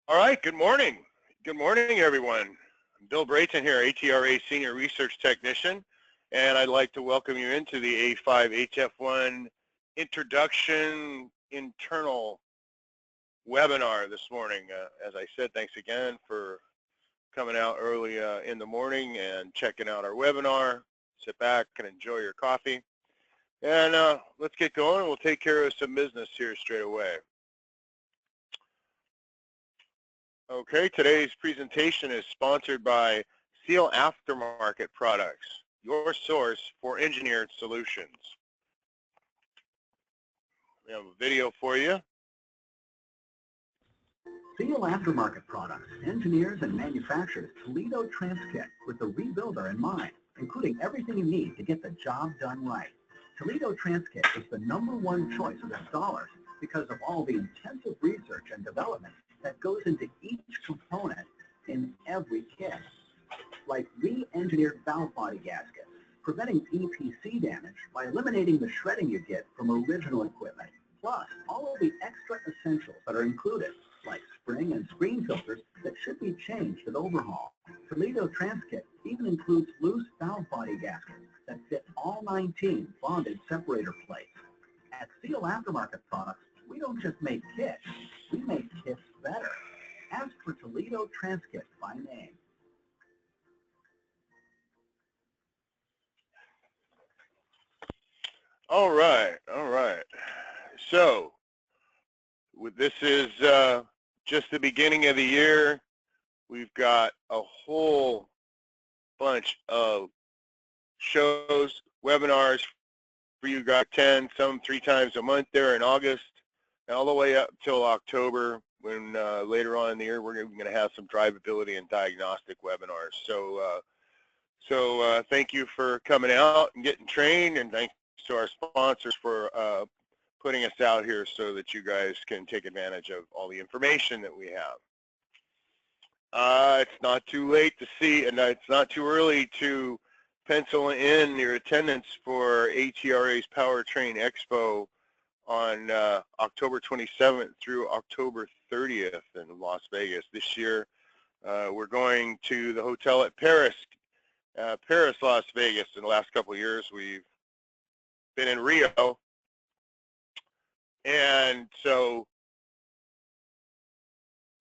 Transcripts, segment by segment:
All right, good morning. Good morning, everyone. I'm Bill Brayton here, ATRA Senior Research Technician, and I'd like to welcome you into the A5HF1 Introduction Internal webinar this morning. As I said, thanks again for coming out early in the morning and checking out our webinar. Sit back and enjoy your coffee. And let's get going. We'll take care of some business here straight away. Okay, today's presentation is sponsored by Seal Aftermarket Products, your source for engineered solutions. We have a video for you. Seal Aftermarket Products engineers and manufactures Toledo Transkit with the rebuilder in mind, including everything you need to get the job done right. Toledo Transkit is the #1 choice of installers because of all the intensive research and development that goes into each component in every kit. Like re-engineered valve body gaskets, preventing EPC damage by eliminating the shredding you get from original equipment, plus all of the extra essentials that are included, like spring and screen filters that should be changed at overhaul. Toledo Transkit even includes loose valve body gaskets that fit all 19 bonded separator plates. At Seal Aftermarket Products, we don't just make kits, we make kits better. Ask for Toledo Transkit by name. All right. So, this is just the beginning of the year. We've got a whole bunch of shows, webinars for you guys to attend, some 3 times a month there in August, and all the way up till October, when later on in the year we're going to have some drivability and diagnostic webinars. So thank you for coming out and getting trained, and thanks to our sponsors for putting us out here so that you guys can take advantage of all the information that we have. It's not too late to see, and it's not too early to pencil in your attendance for ATRA's Powertrain Expo on October 27th through October 30th in Las Vegas. This year, we're going to the hotel at Paris, Las Vegas. In the last couple of years, we've been in Rio, and so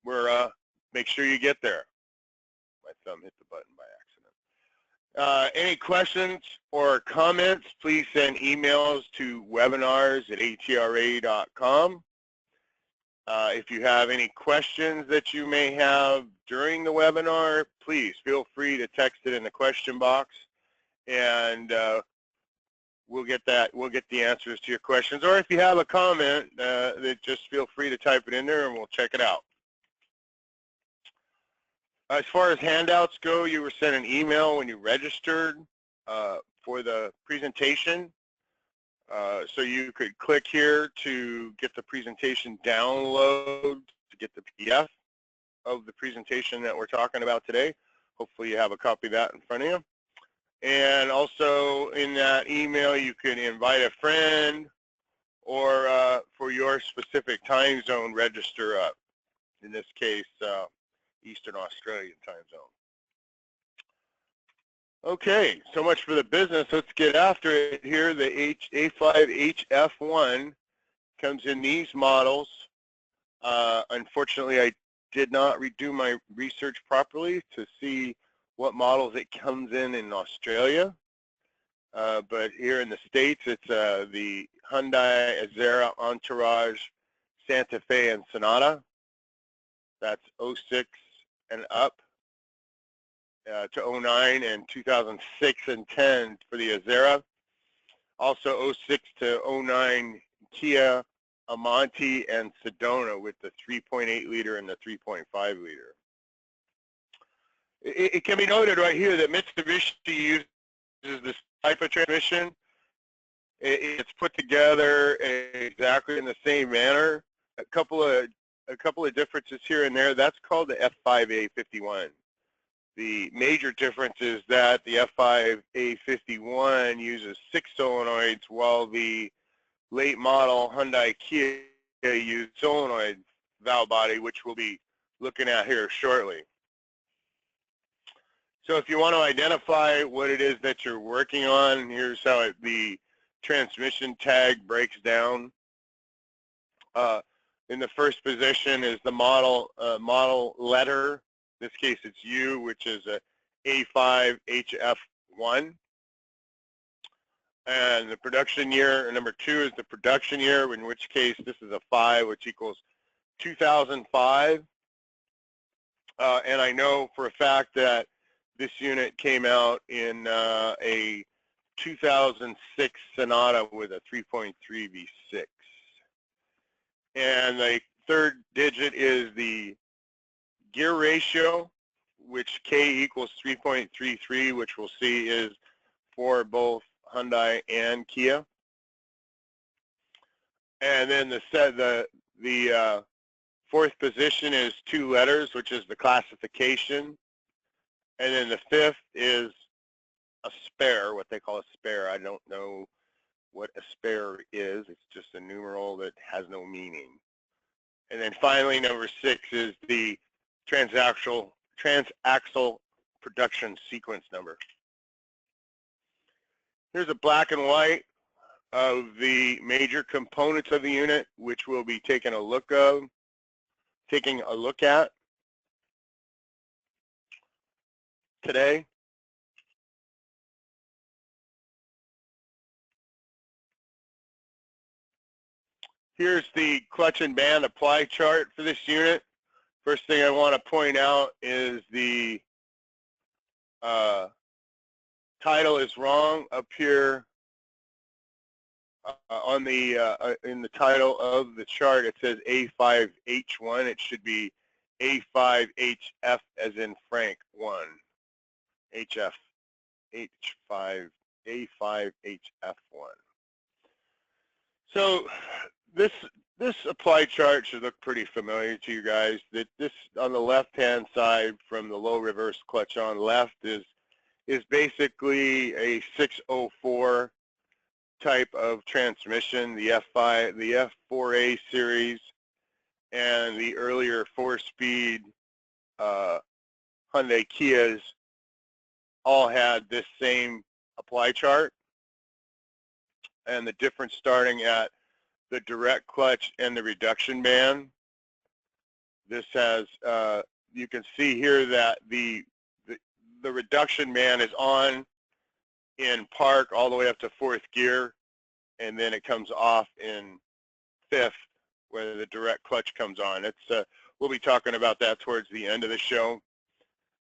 we're make sure you get there. My thumb hit the button by accident. Any questions or comments, please send emails to webinars@atra.com. If you have any questions that you may have during the webinar, please feel free to text it in the question box, and we'll get the answers to your questions. Or if you have a comment, just feel free to type it in there and we'll check it out. As far as handouts go, you were sent an email when you registered for the presentation. So you could click here to get the presentation download, to get the PDF of the presentation that we're talking about today. Hopefully you have a copy of that in front of you. And also in that email, you can invite a friend, or for your specific time zone, register up. In this case, Eastern Australian time zone. Okay, so much for the business. Let's get after it here. The A5HF1 comes in these models. Unfortunately, I did not redo my research properly to see what models it comes in Australia. But here in the States, it's the Hyundai Azera, Entourage, Santa Fe, and Sonata. That's 06 and up to 09, and 2006 and 10 for the Azera. Also 06 to 09 Kia Amante and Sedona with the 3.8 liter and the 3.5 liter. It can be noted right here that Mitsubishi uses this type of transmission. It's put together exactly in the same manner. A couple of differences here and there. That's called the F5A51. The major difference is that the F5A51 uses 6 solenoids, while the late model Hyundai Kia used solenoid valve body, which will be looking at here shortly. So if you want to identify what it is that you're working on, here's how the transmission tag breaks down. In the first position is the model letter. In this case, it's U, which is a A5HF1. And the production year, number 2 is the production year, in which case this is a 5, which equals 2005. And I know for a fact that this unit came out in a 2006 Sonata with a 3.3 V6. And the third digit is the gear ratio, which K equals 3.33, which we'll see is for both Hyundai and Kia. And then the fourth position is 2 letters, which is the classification. And then the fifth is a spare, what they call a spare. I don't know what a spare is. It's just a numeral that has no meaning. And then finally, number 6 is the transaxle production sequence number. Here's a black and white of the major components of the unit, which we'll be taking a look at today. Here's the clutch and band apply chart for this unit. First thing I want to point out is the title is wrong up here on the in the title of the chart. It says A5H1. It should be A5HF as in Frank 1. HF H5 A5HF1. So this apply chart should look pretty familiar to you guys. That this on the left-hand side from the low reverse clutch on left is basically a 604 type of transmission, the F4A series, and the earlier 4-speed Hyundai Kias all had this same apply chart. And the difference starting at the direct clutch and the reduction band. This has, you can see here that the reduction band is on in park all the way up to 4th gear, and then it comes off in 5th where the direct clutch comes on. It's we'll be talking about that towards the end of the show.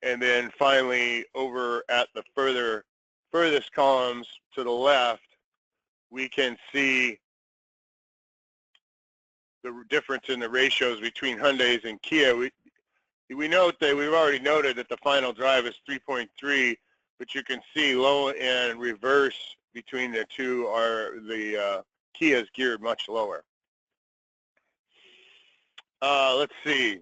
And then finally, over at the furthest columns to the left, we can see the difference in the ratios between Hyundais and Kia. We note that we've already noted that the final drive is 3.3, but you can see low and reverse between the two are the Kia's geared much lower. Let's see.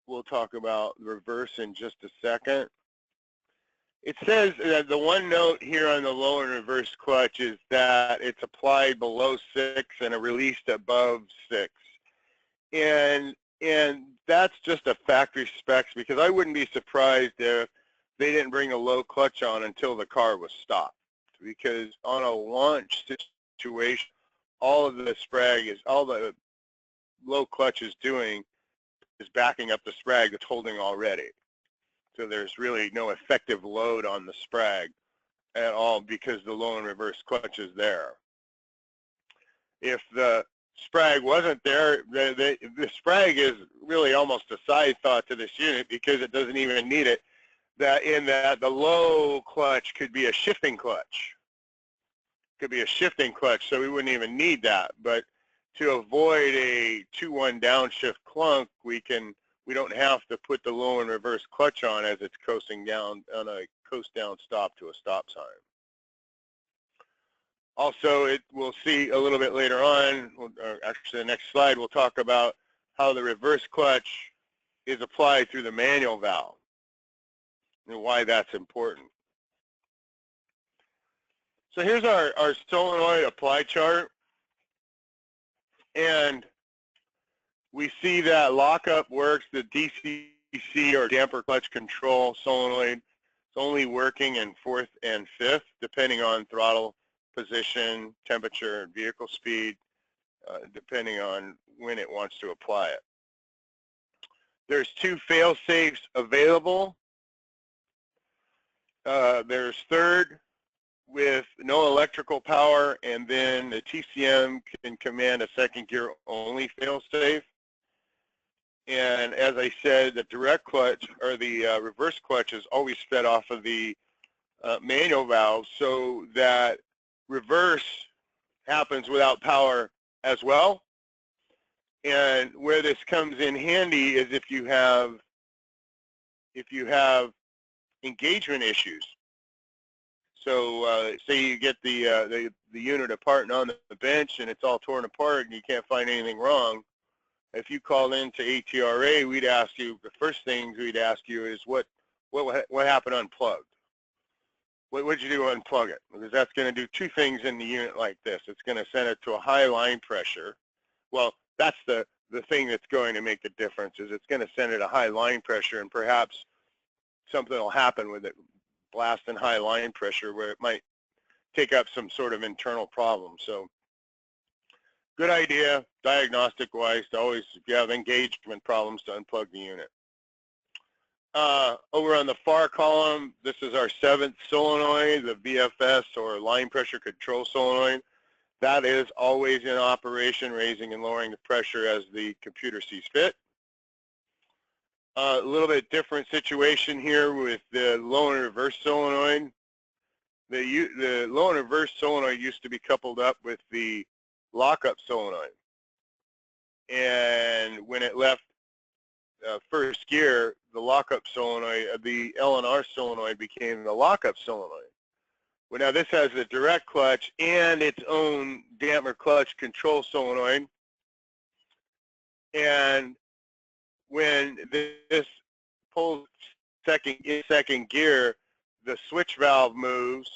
We'll talk about reverse in just a second. It says that the one note here on the low and reverse clutch is that it's applied below 6 and released above 6. And that's just a factory specs, because I wouldn't be surprised if they didn't bring a low clutch on until the car was stopped. Because on a launch situation, all the low clutch is doing is backing up the sprag that's holding already. So there's really no effective load on the sprag at all because the low and reverse clutch is there. If the sprag wasn't there, the sprag is really almost a side thought to this unit because it doesn't even need it. That the low clutch could be a shifting clutch. Could be a shifting clutch, so we wouldn't even need that. But to avoid a 2-1 downshift clunk, we don't have to put the low and reverse clutch on as it's coasting down on a coast down stop to a stop sign. Also, we'll see a little bit later on, or actually the next slide, we'll talk about how the reverse clutch is applied through the manual valve and why that's important. So here's our solenoid apply chart. And We see that lockup works. The DCC, or damper clutch control solenoid, it's only working in 4th and 5th, depending on throttle position, temperature, and vehicle speed, depending on when it wants to apply it. There's 2 fail-safes available. There's 3rd with no electrical power, and then the TCM can command a 2nd gear only fail-safe. And as I said, the direct clutch, or the reverse clutch, is always fed off of the manual valve, so that reverse happens without power as well. And where this comes in handy is if you have engagement issues. So say you get the unit apart and on the bench, and it's all torn apart and you can't find anything wrong. If you call into ATRA, we'd ask you, the first things we'd ask you is what happened unplugged? What would you do to unplug it? Because that's going to do 2 things in the unit like this. It's going to send it to a high line pressure. Well, that's the thing that's going to make the difference, is it's going to send it a high line pressure, and perhaps something will happen with it blasting high line pressure where it might take up some sort of internal problem. So good idea, diagnostic-wise, to always, if you have engagement problems, to unplug the unit. Over on the far column, this is our 7th solenoid, the VFS, or line pressure control solenoid. That is always in operation, raising and lowering the pressure as the computer sees fit. A little bit different situation here with the low and reverse solenoid. The low and reverse solenoid used to be coupled up with the lockup solenoid. And when it left first gear, the lockup solenoid, the L&R solenoid, became the lockup solenoid. Well, now this has a direct clutch and its own damper clutch control solenoid. And when this pulls second gear, the switch valve moves,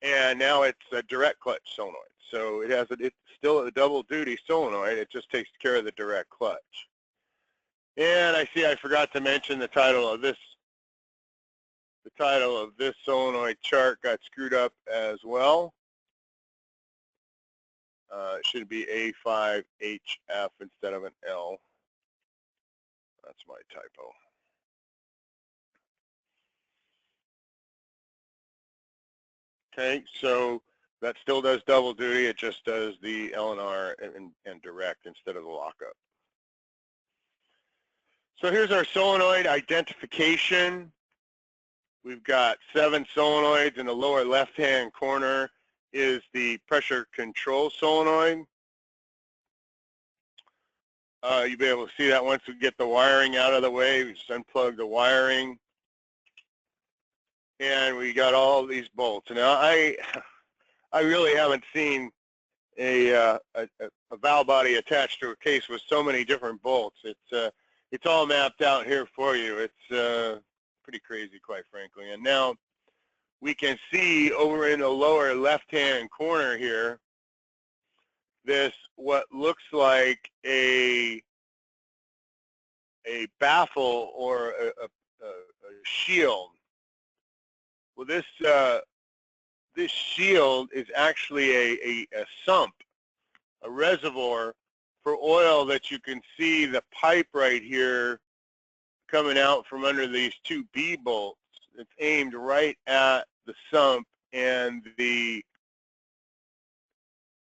and now it's a direct clutch solenoid. So it's still a double duty solenoid. It just takes care of the direct clutch. And I see I forgot to mention the title of this. The title of this solenoid chart got screwed up as well. It should be A5HF instead of an L. That's my typo. Okay, so that still does double duty. It just does the L&R and direct instead of the lockup. So here's our solenoid identification. We've got 7 solenoids. In the lower left-hand corner is the pressure control solenoid. You'll be able to see that once we get the wiring out of the way. We just unplug the wiring. And we got all these bolts. Now, I really haven't seen a valve body attached to a case with so many different bolts. It's all mapped out here for you. It's pretty crazy, quite frankly. And now we can see over in the lower left-hand corner here, this what looks like a baffle or a shield. Well, this shield is actually a sump, a reservoir for oil that you can see the pipe right here coming out from under these 2 B bolts. It's aimed right at the sump and the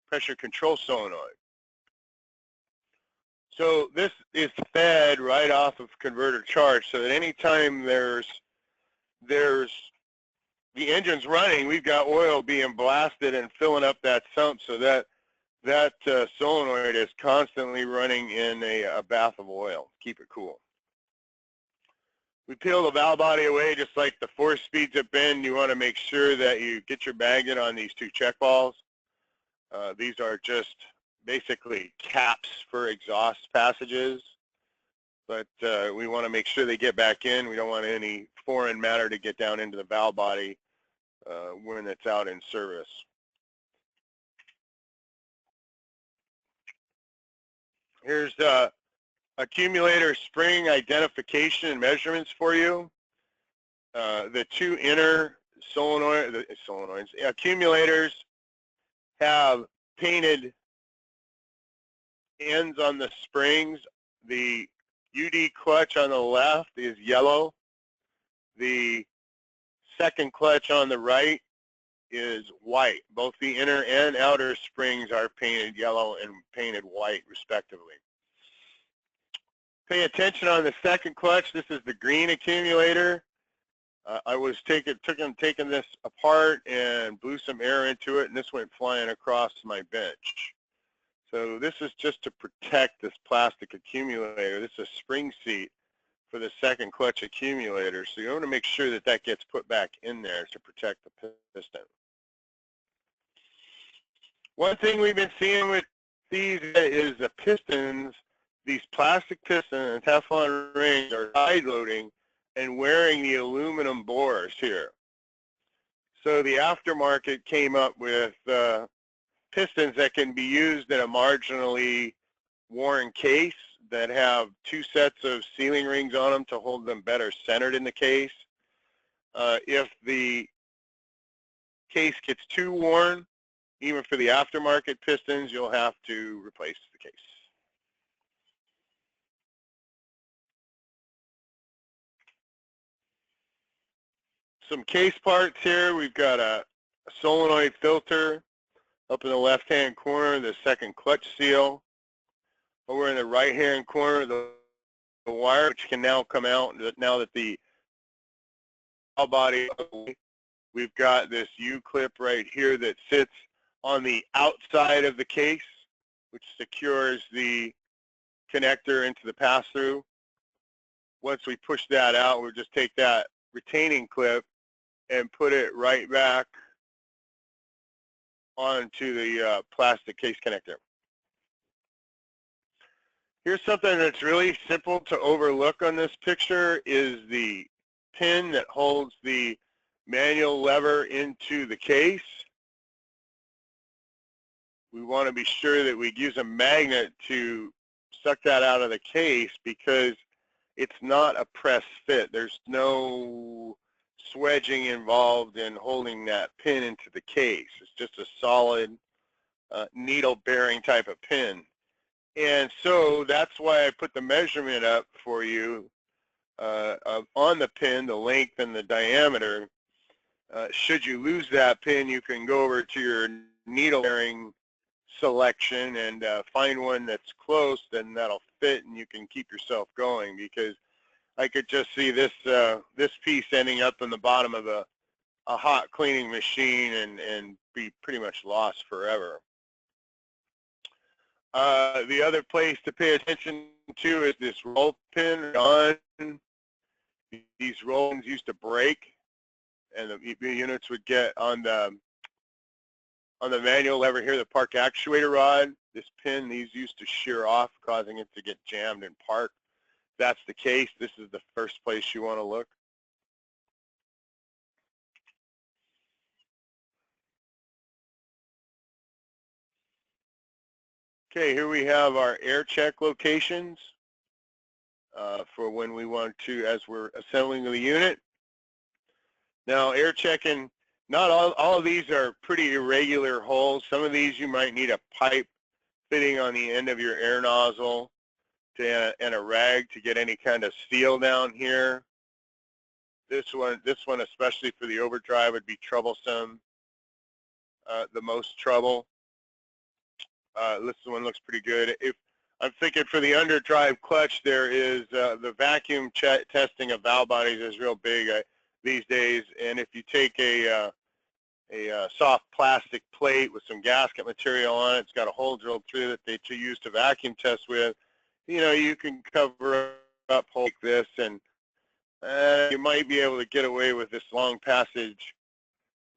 pressure control solenoid. So this is fed right off of converter charge, so that anytime there's the engine's running, we've got oil being blasted and filling up that sump, so that solenoid is constantly running in a bath of oil. Keep it cool. We peel the valve body away just like the 4 speeds have been. You want to make sure that you get your bag in on these 2 check valves. These are just basically caps for exhaust passages, but we want to make sure they get back in. We don't want any foreign matter to get down into the valve body when it's out in service. Here's accumulator spring identification and measurements for you. The two inner solenoids, accumulators have painted ends on the springs. The UD clutch on the left is yellow. The second clutch on the right is white. Both the inner and outer springs are painted yellow and painted white, respectively. Pay attention on the second clutch. This is the green accumulator. I was taking this apart and blew some air into it, and this went flying across my bench. So this is just to protect this plastic accumulator. This is a spring seat for the second clutch accumulator. So you want to make sure that that gets put back in there to protect the piston. One thing we've been seeing with these is the pistons, these plastic pistons and Teflon rings are side loading and wearing the aluminum bores here. So the aftermarket came up with pistons that can be used in a marginally worn case that have two sets of sealing rings on them to hold them better centered in the case. If the case gets too worn, even for the aftermarket pistons, you'll have to replace the case. Some case parts here. We've got a solenoid filter up in the left-hand corner, the second clutch seal. Over in the right-hand corner, the wire, which can now come out now that the body, we've got this U-clip right here that sits on the outside of the case, which secures the connector into the pass-through. Once we push that out, we'll just take that retaining clip and put it right back onto the plastic case connector. Here's something that's really simple to overlook on this picture is the pin that holds the manual lever into the case. We want to be sure that we use a magnet to suck that out of the case because it's not a press fit. There's no swedging involved in holding that pin into the case. It's just a solid needle bearing type of pin. And so that's why I put the measurement up for you on the pin, the length and the diameter. Should you lose that pin, you can go over to your needle bearing selection and find one that's close, then that'll fit and you can keep yourself going, because I could just see this this piece ending up in the bottom of a hot cleaning machine and be pretty much lost forever. The other place to pay attention to is this roll pin on. These roll pins used to break, and the units would get on the manual lever here, the park actuator rod. This pin, these used to shear off, causing it to get jammed in park. If that's the case, this is the first place you want to look. Okay, here we have our air check locations for when we want to, as we're assembling the unit. Now, air checking, not all of these are pretty irregular holes. Some of these you might need a pipe fitting on the end of your air nozzle and a rag to get any kind of seal down here. This one especially for the overdrive would be troublesome, the most trouble. This one looks pretty good. If I'm thinking for the underdrive clutch, there is the vacuum testing of valve bodies is real big these days. And if you take a soft plastic plate with some gasket material on it, it's got a hole drilled through that they use to vacuum test with. You know, you can cover up holes like this, and you might be able to get away with this long passage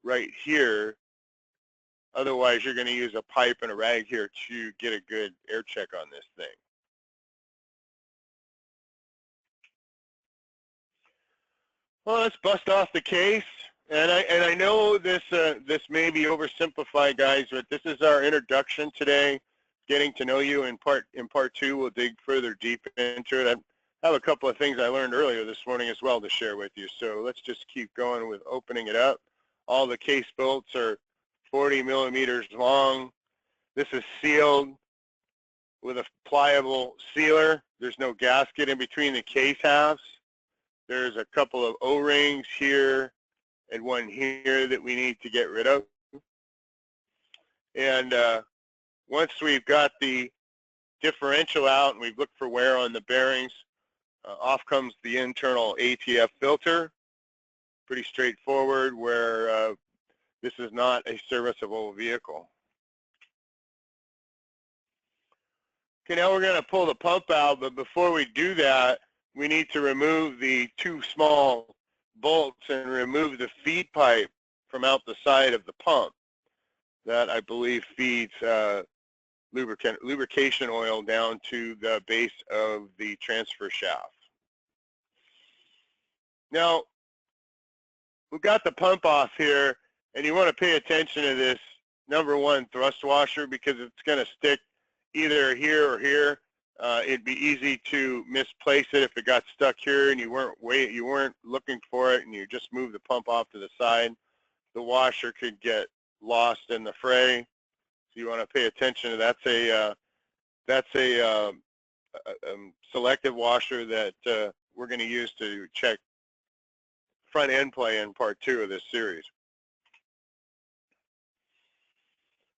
right here. Otherwise, you're going to use a pipe and a rag here to get a good air check on this thing. Well, let's bust off the case. And I know this this may be oversimplified, guys, but this is our introduction today getting to know you. In part 2, we'll dig further deep into it. I have a couple of things I learned earlier this morning as well to share with you. So let's just keep going with opening it up. All the case bolts are 40 millimeters long. This is sealed with a pliable sealer. There's no gasket in between the case halves. There's a couple of O-rings here and one here that we need to get rid of. And once we've got the differential out and we've looked for wear on the bearings, off comes the internal ATF filter. Pretty straightforward, where this is not a serviceable vehicle. Okay, now we're going to pull the pump out, but before we do that, we need to remove the 2 small bolts and remove the feed pipe from out the side of the pump. That, I believe, feeds lubrication oil down to the base of the transfer shaft. Now, we've got the pump off here, and you want to pay attention to this #1 thrust washer because it's going to stick either here or here. It'd be easy to misplace it if it got stuck here and you weren't looking for it and you just moved the pump off to the side. The washer could get lost in the fray, so you want to pay attention to that. That's a selective washer that we're going to use to check front end play in part 2 of this series.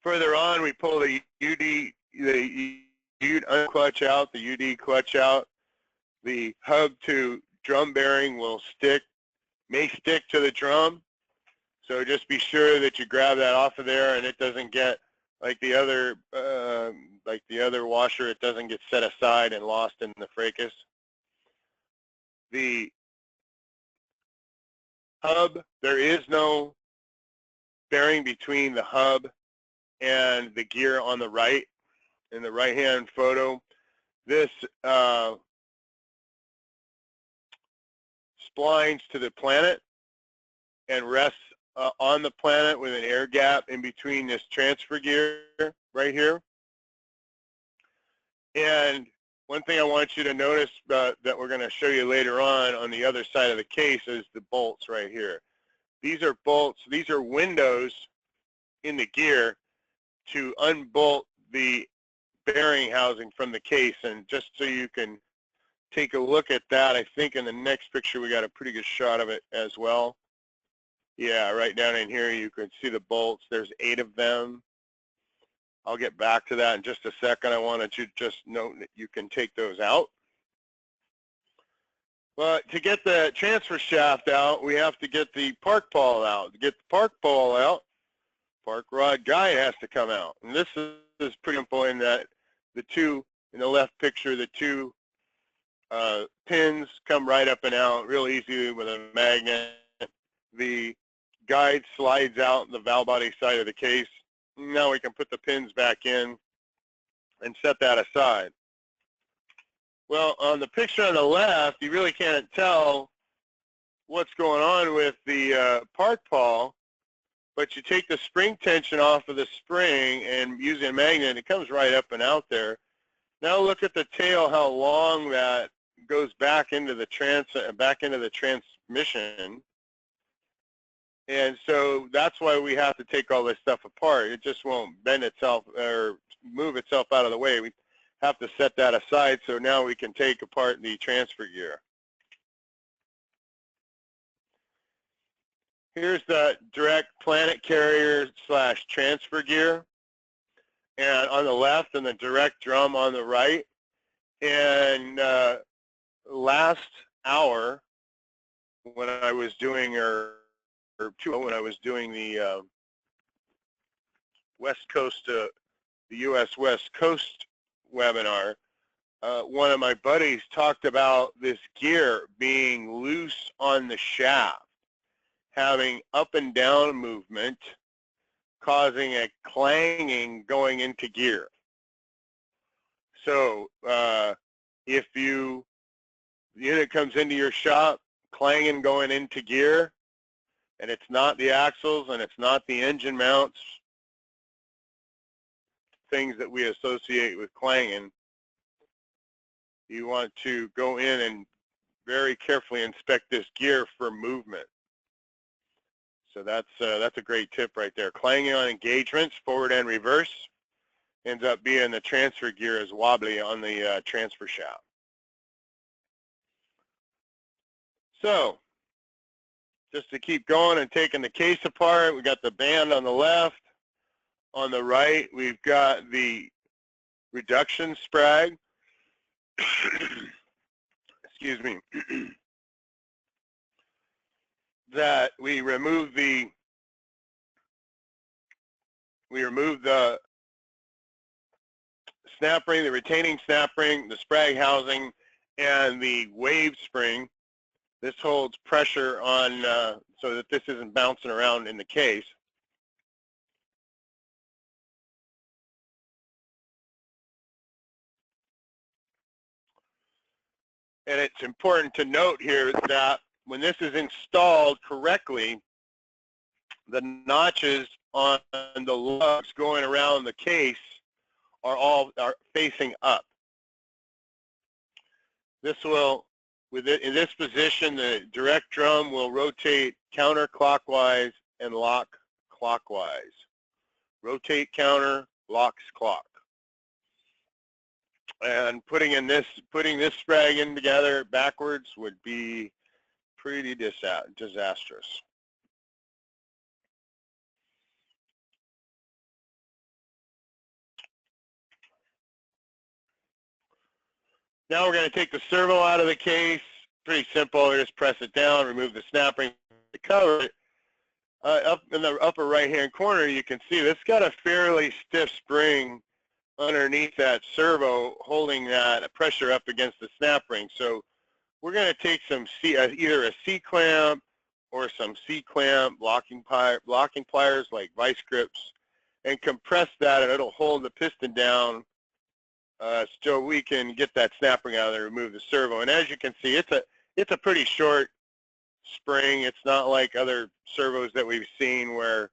Further on, we pull the UD clutch out, the UD clutch out. The hub to drum bearing may stick to the drum. So just be sure that you grab that off of there and it doesn't get like the other washer, it doesn't get set aside and lost in the fracas. The hub, there is no bearing between the hub and the gear on the right. In the right-hand photo, this splines to the planet and rests on the planet with an air gap in between this transfer gear right here. And one thing I want you to notice that we're going to show you later on the other side of the case is the bolts right here. These are bolts, these are windows in the gear to unbolt the bearing housing from the case. And just so you can take a look at that, I think in the next picture we got a pretty good shot of it as well. Yeah, right down in here you can see the bolts. There's 8 of them. I'll get back to that in just a second. I wanted to just note that you can take those out. But to get the transfer shaft out, we have to get the park ball out. To get the park ball out, park rod guide has to come out. And this is pretty important that the 2, in the left picture, the 2 pins come right up and out real easy with a magnet. The guide slides out the valve body side of the case. Now we can put the pins back in and set that aside. Well, on the picture on the left, you really can't tell what's going on with the park ball, but you take the spring tension off of the spring and using a magnet, it comes right up and out there. Now look at the tail, how long that goes back into the transmission. And so that's why we have to take all this stuff apart. It just won't bend itself or move itself out of the way. We have to set that aside so now we can take apart the transfer gear. Here's the direct planet carrier / transfer gear, and on the left, and the direct drum on the right. And last hour, when I was doing when I was doing the West Coast, the U.S. West Coast webinar, one of my buddies talked about this gear being loose on the shaft, having up and down movement, causing a clanging going into gear. So if the unit comes into your shop clanging going into gear, and it's not the axles and it's not the engine mounts, things that we associate with clanging, you want to go in and very carefully inspect this gear for movement. So that's a great tip right there. Clanging on engagements, forward and reverse, ends up being the transfer gear is wobbly on the transfer shaft. So just to keep going and taking the case apart, we got the band on the left. On the right, we've got the reduction sprag. Excuse me. That we remove the snap ring, the retaining snap ring, the sprag housing, and the wave spring. This holds pressure on so that this isn't bouncing around in the case. And it's important to note here that when this is installed correctly, the notches on the lugs going around the case are facing up. This will, in this position, the direct drum will rotate counterclockwise and lock clockwise. Rotate counter, locks clock. And putting this sprag in together backwards would be pretty disastrous. Now we're going to take the servo out of the case. Pretty simple. Just press it down, remove the snap ring to cover it. Up in the upper right-hand corner, you can see this got a fairly stiff spring underneath that servo, holding that pressure up against the snap ring. So we're going to take some either a C-clamp or some C-clamp locking pliers like vice grips, and compress that, and it'll hold the piston down so we can get that snap ring out of there and remove the servo. And as you can see, it's a pretty short spring. It's not like other servos that we've seen where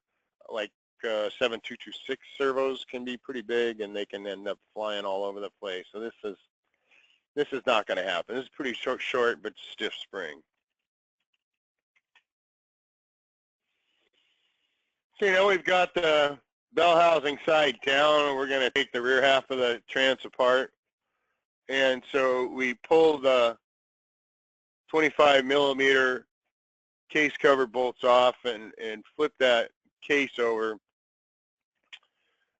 like 7226 servos can be pretty big and they can end up flying all over the place. So this is not going to happen. This is pretty short but stiff spring. So we've got the bell housing side down, and we're going to take the rear half of the trans apart. And so we pull the 25 millimeter case cover bolts off and flip that case over.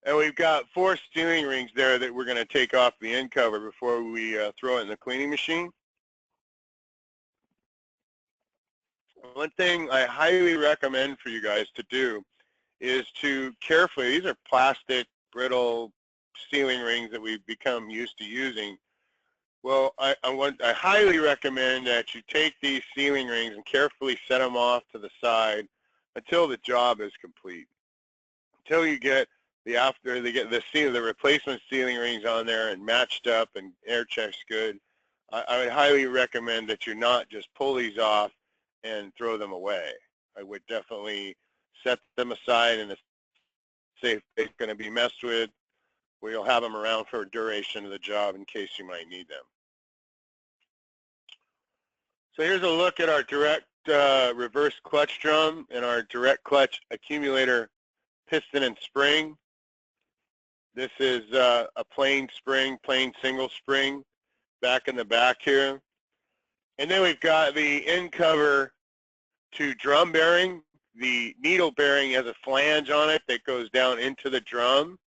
And we've got 4 sealing rings there that we're going to take off the end cover before we throw it in the cleaning machine. One thing I highly recommend for you guys to do is to carefully, these are plastic, brittle sealing rings that we've become used to using. Well, I highly recommend that you take these sealing rings and carefully set them off to the side until the job is complete. Until you get the replacement sealing rings on there and matched up and air checks good. I would highly recommend that you not just pull these off and throw them away. I would definitely set them aside in a safe place going to be messed with, where you'll have them around for a duration of the job in case you might need them. So here's a look at our direct reverse clutch drum and our direct clutch accumulator piston and spring. This is a plain spring, plain single spring back in the back here. And then we've got the end cover to drum bearing. The needle bearing has a flange on it that goes down into the drum.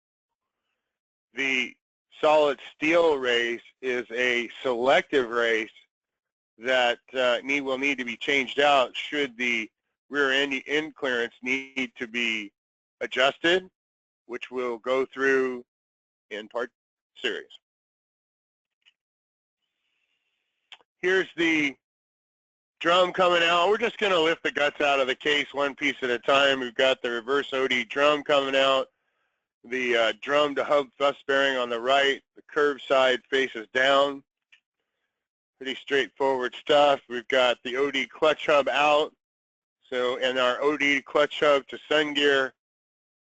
The solid steel race is a selective race that will need to be changed out should the rear end clearance need to be adjusted, which we'll go through in part series. Here's the drum coming out. We're just going to lift the guts out of the case one piece at a time. We've got the reverse OD drum coming out, the drum to hub thrust bearing on the right, the curved side faces down. Pretty straightforward stuff. We've got the OD clutch hub out, and our OD clutch hub to sun gear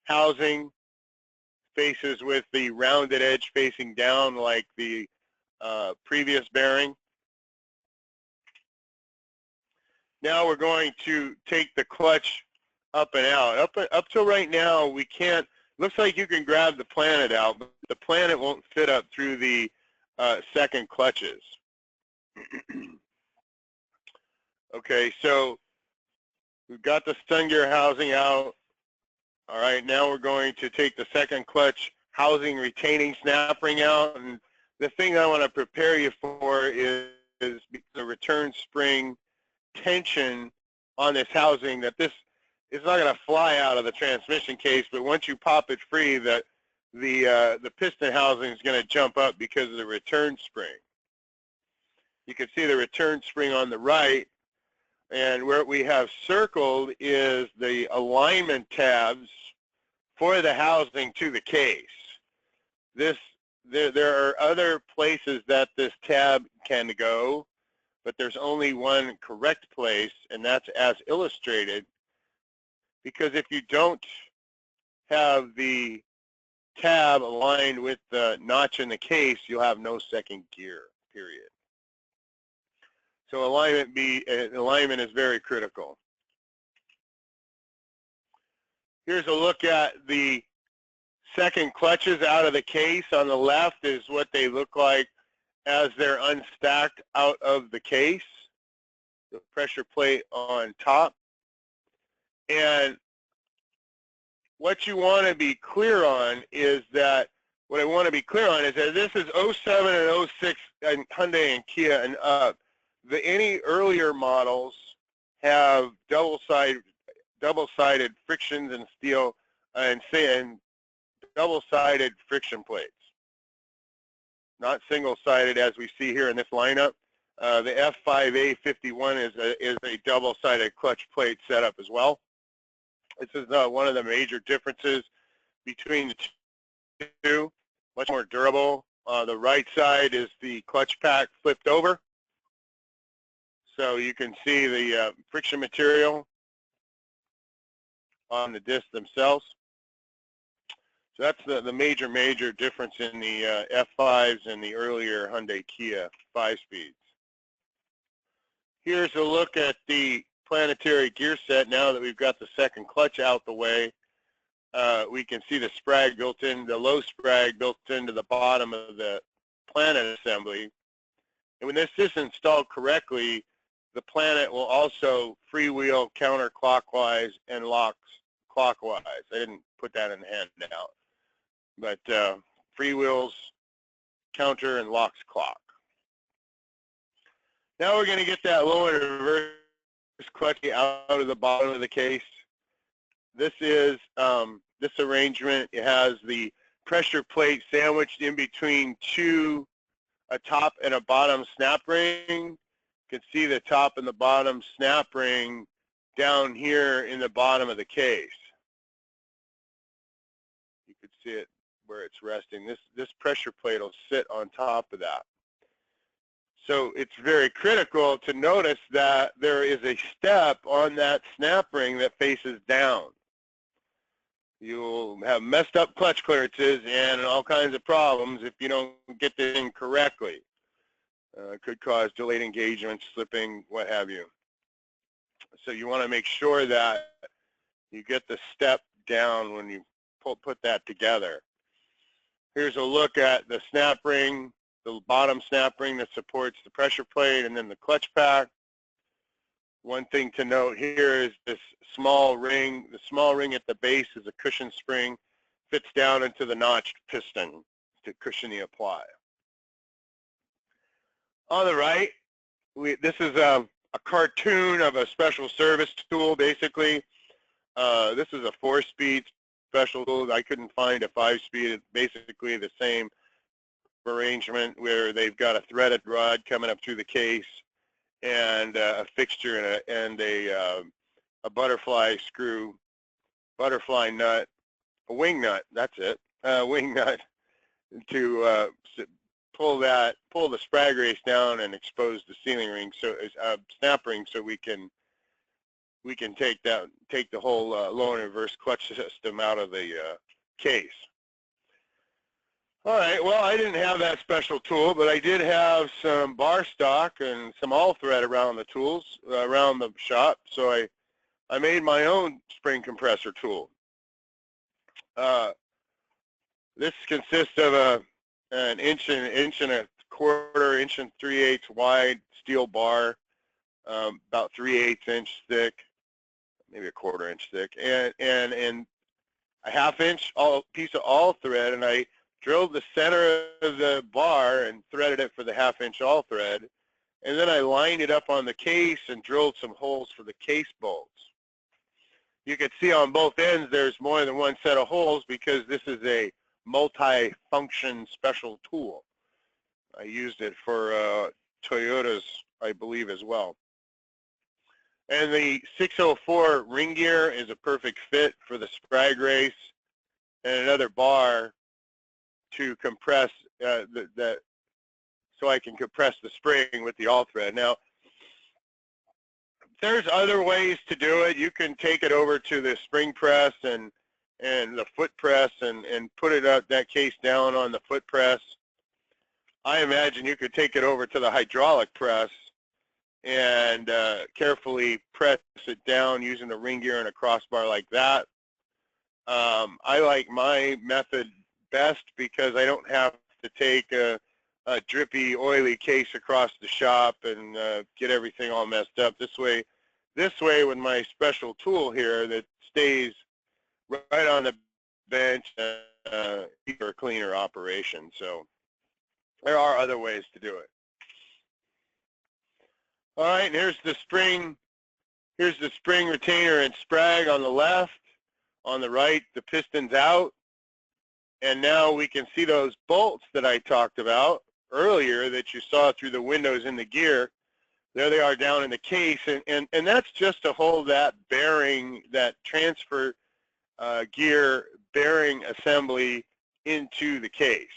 housing faces with the rounded edge facing down like the previous bearing. Now we're going to take the clutch up and out. Up till right now, we can't. Looks like you can grab the planet out, but the planet won't fit up through the second clutches. Okay, so we've got the stun gear housing out. All right, now we're going to take the second clutch housing retaining snap ring out. And the thing I want to prepare you for is the return spring tension on this housing, that this is not going to fly out of the transmission case, but once you pop it free, the piston housing is going to jump up because of the return spring. You can see the return spring on the right, and where we have circled is the alignment tabs for the housing to the case. There are other places that this tab can go, but there's only one correct place, and that's as illustrated, because if you don't have the tab aligned with the notch in the case, you'll have no second gear, period. So alignment is very critical. Here's a look at the second clutches out of the case. On the left is what they look like as they're unstacked out of the case, the pressure plate on top. And what you want to be clear on is that, this is 07 and 06 and Hyundai and Kia and up. Any earlier models have double-sided frictions and steel and double-sided friction plates, not single-sided as we see here in this lineup. The A5HF1 is a double-sided clutch plate setup as well. This is one of the major differences between the two. Much more durable. The right side is the clutch pack flipped over, so you can see the friction material on the discs themselves. So that's the major difference in the F5s and the earlier Hyundai Kia 5-speeds. Here's a look at the planetary gear set. Now that we've got the second clutch out the way, we can see the sprag built in, the low sprag built into the bottom of the planet assembly. And when this is installed correctly, the planet will also freewheel counterclockwise and locks clockwise. I didn't put that in the handout, but freewheels, counter, and locks clock. Now we're going to get that low and reverse clutch out of the bottom of the case. This is this arrangement. It has the pressure plate sandwiched in between a top and a bottom snap ring. You can see the top and the bottom snap ring down here in the bottom of the case. You can see it where it's resting. This pressure plate will sit on top of that. So it's very critical to notice that there is a step on that snap ring that faces down. You'll have messed up clutch clearances and all kinds of problems if you don't get this in correctly. It could cause delayed engagement, slipping, what have you. So you want to make sure that you get the step down when you put that together. Here's a look at the snap ring, the bottom snap ring that supports the pressure plate, and then the clutch pack. One thing to note here is this small ring. The small ring at the base is a cushion spring, fits down into the notched piston to cushion the apply. On the right, this is a cartoon of a special service tool, basically. This is a 4-speed special tool. I couldn't find a 5-speed. It's basically the same arrangement where they've got a threaded rod coming up through the case and a fixture and a butterfly screw, butterfly nut, a wing nut, that's it, a wing nut to pull the sprag race down and expose the sealing ring, so snap ring, so we can take the whole low and reverse clutch system out of the case. All right, well, I didn't have that special tool, but I did have some bar stock and some all thread around the tools, around the shop, so I made my own spring compressor tool. This consists of an inch and a quarter, inch and 3/8 wide steel bar, about 3/8 inch thick, maybe a 1/4 inch thick, and a 1/2 inch piece of all thread, and I drilled the center of the bar and threaded it for the 1/2 inch all thread, and then I lined it up on the case and drilled some holes for the case bolts. You can see on both ends there's more than one set of holes because this is a multi-function special tool. I used it for Toyotas, I believe, as well. And the 604 ring gear is a perfect fit for the sprag race, and another bar to compress so I can compress the spring with the all thread. Now, there's other ways to do it. You can take it over to the spring press and the foot press and put it out, that case down on the foot press. I imagine you could take it over to the hydraulic press and carefully press it down using a ring gear and a crossbar like that. I like my method best because I don't have to take a drippy, oily case across the shop and get everything all messed up. This way with my special tool here that stays right on the bench for a cleaner operation. So there are other ways to do it. All right, and here's the spring retainer and sprag on the left. On the right, the piston's out. And now we can see those bolts that I talked about earlier that you saw through the windows in the gear. There they are down in the case, and that's just to hold that bearing, that transfer gear bearing assembly into the case.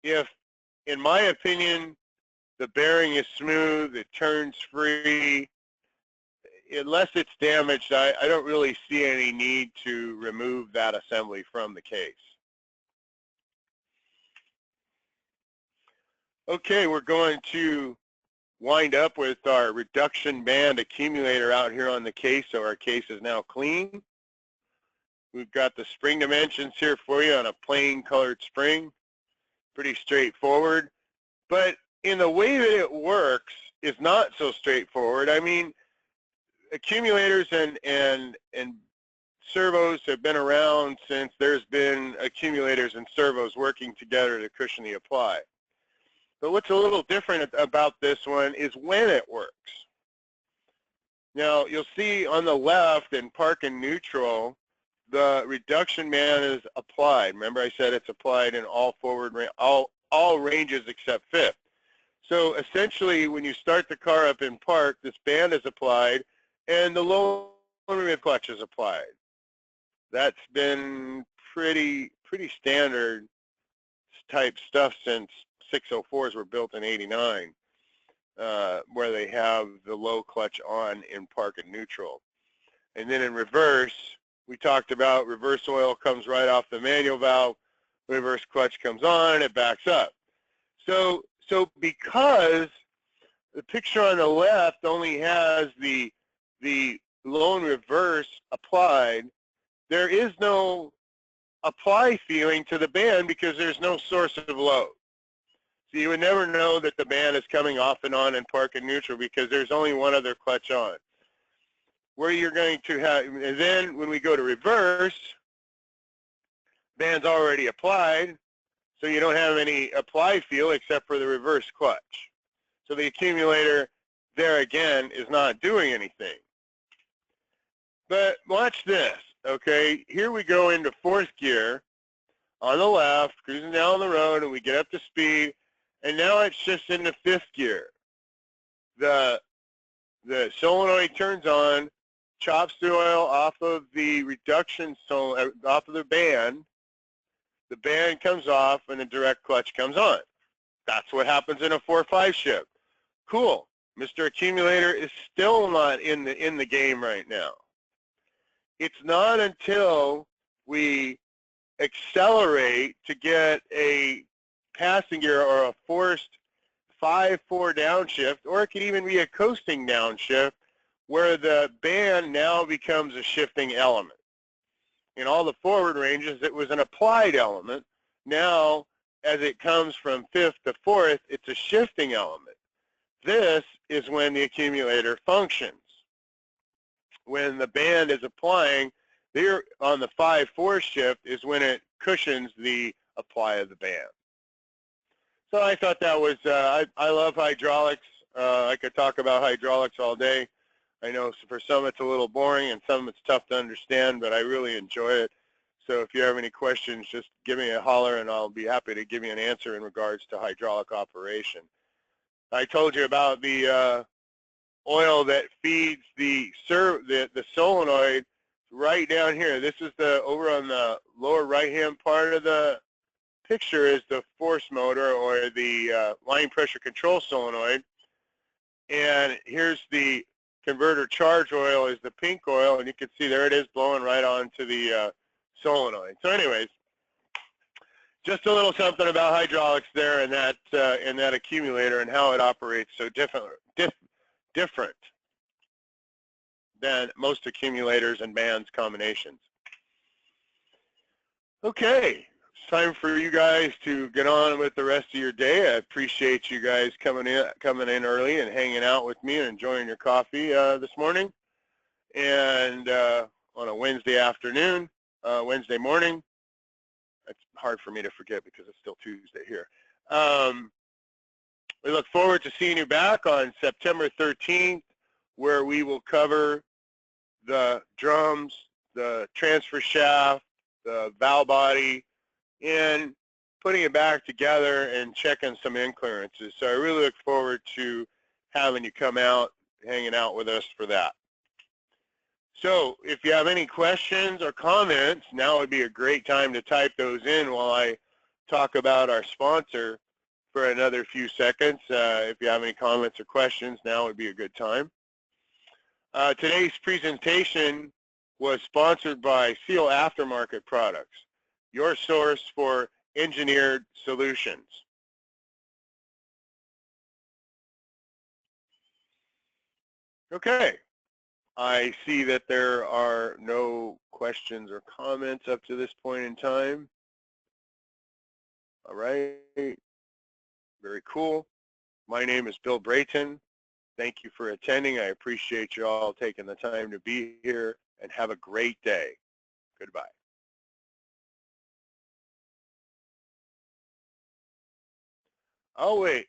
If, in my opinion, the bearing is smooth, it turns free, unless it's damaged, I don't really see any need to remove that assembly from the case. Okay, we're going to wind up with our reduction band accumulator out here on the case, so our case is now clean. We've got the spring dimensions here for you on a plain colored spring. Pretty straightforward, but in the way that it works is not so straightforward. I mean, accumulators and servos have been around since there's been accumulators and servos working together to cushion the apply. But what's a little different about this one is when it works. Now, you'll see on the left in park and neutral, the reduction band is applied. Remember I said it's applied in all all ranges except fifth. So essentially, when you start the car up in park, this band is applied and the low rib clutch is applied. That's been pretty standard type stuff since 604s were built in '89, where they have the low clutch on in park and neutral. And then in reverse, we talked about reverse oil comes right off the manual valve, reverse clutch comes on, and it backs up. So because the picture on the left only has the low and reverse applied, there is no apply feeling to the band because there's no source of load. So you would never know that the band is coming off and on in park and neutral because there's only one other clutch on. Where you're going to have, and then when we go to reverse, band's already applied, so you don't have any apply feel except for the reverse clutch. So the accumulator there again is not doing anything. But watch this, okay? Here we go into fourth gear on the left, cruising down the road, and we get up to speed, and now it's just into fifth gear. The solenoid turns on, chops the oil off of the reduction solenoid, off of the band comes off, and the direct clutch comes on. That's what happens in a 4-5 shift. Cool. Mr. Accumulator is still not in the game right now. It's not until we accelerate to get a passing gear or a forced 5/4 downshift, or it could even be a coasting downshift where the band now becomes a shifting element. In all the forward ranges, it was an applied element. Now, as it comes from 5th to 4th, it's a shifting element. This is when the accumulator functions. When the band is applying, there on the 5/4 shift is when it cushions the apply of the band. So I thought that was, I love hydraulics. I could talk about hydraulics all day. I know for some it's a little boring and some it's tough to understand, but I really enjoy it. So if you have any questions, just give me a holler and I'll be happy to give you an answer in regards to hydraulic operation. I told you about the oil that feeds the solenoid right down here. This is the, over on the lower right-hand part of the picture is the force motor or the line pressure control solenoid. And here's the converter charge oil is the pink oil, and you can see there it is blowing right onto the solenoid. So anyways, just a little something about hydraulics there and that accumulator and how it operates so different than most accumulators and bands combinations. Okay, it's time for you guys to get on with the rest of your day. I appreciate you guys coming in early and hanging out with me and enjoying your coffee this morning. And on a Wednesday afternoon, Wednesday morning, it's hard for me to forget because it's still Tuesday here. We look forward to seeing you back on September 13th, where we will cover the drums, the transfer shaft, the valve body, and putting it back together and checking some in clearances. So I really look forward to having you come out, hanging out with us for that. So if you have any questions or comments, now would be a great time to type those in while I talk about our sponsor for another few seconds. If you have any comments or questions, now would be a good time. Today's presentation was sponsored by Seal Aftermarket Products, your source for engineered solutions. Okay, I see that there are no questions or comments up to this point in time. All right, very cool. My name is Bill Brayton. Thank you for attending. I appreciate you all taking the time to be here, and have a great day. Goodbye. Oh wait,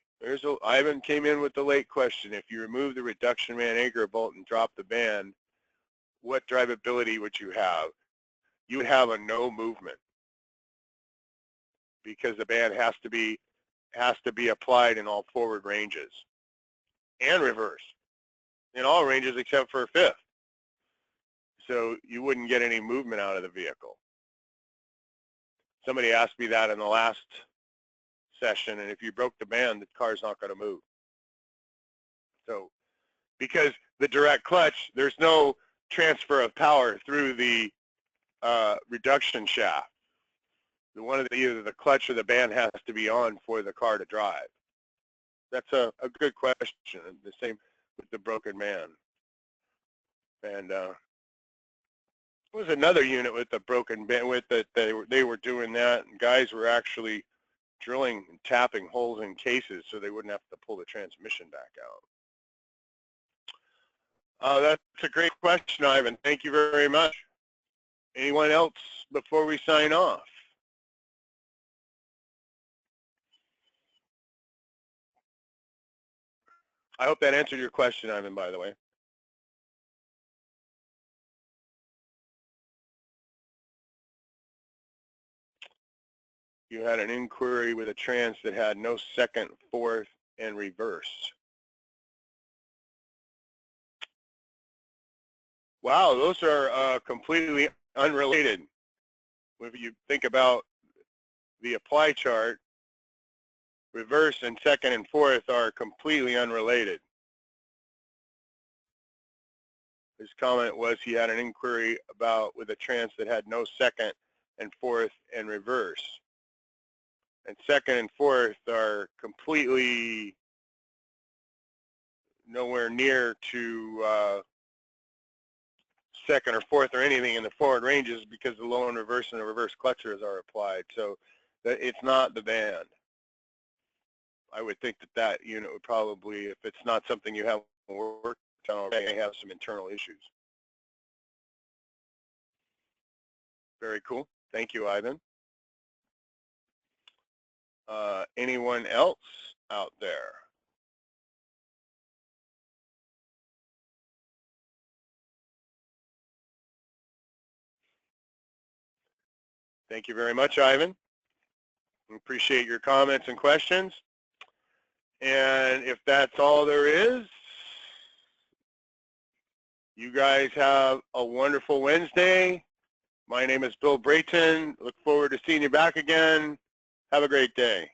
Ivan came in with the late question. If you remove the reduction man anchor bolt and drop the band, what drivability would you have? You would have a no movement, because the band has to be applied in all forward ranges and reverse, in all ranges except for 5th. So you wouldn't get any movement out of the vehicle. Somebody asked me that in the last session, and if you broke the band, the car's not going to move. So because the direct clutch, there's no transfer of power through the reduction shaft. Either the clutch or the band has to be on for the car to drive. That's a good question. The same with the broken man. And there was another unit with the broken band with that they were doing that, and guys were actually drilling and tapping holes in cases so they wouldn't have to pull the transmission back out. That's a great question, Ivan. Thank you very much. Anyone else before we sign off? I hope that answered your question, Ivan, by the way. You had an inquiry with a trans that had no 2nd, 4th, and reverse. Wow, those are completely unrelated. If you think about the apply chart, reverse and 2nd and 4th are completely unrelated. His comment was he had an inquiry with a trans that had no 2nd and fourth and reverse. And second and fourth are completely nowhere near to second or fourth or anything in the forward ranges because the low and reverse and the reverse clutchers are applied. So that it's not the band. I would think that that unit would probably, if it's not something you have worked on already, have some internal issues. Very cool. Thank you, Ivan. Anyone else out there? Thank you very much, Ivan. We appreciate your comments and questions. And if that's all there is, you guys have a wonderful Wednesday. My name is Bill Brayton. Look forward to seeing you back again. Have a great day.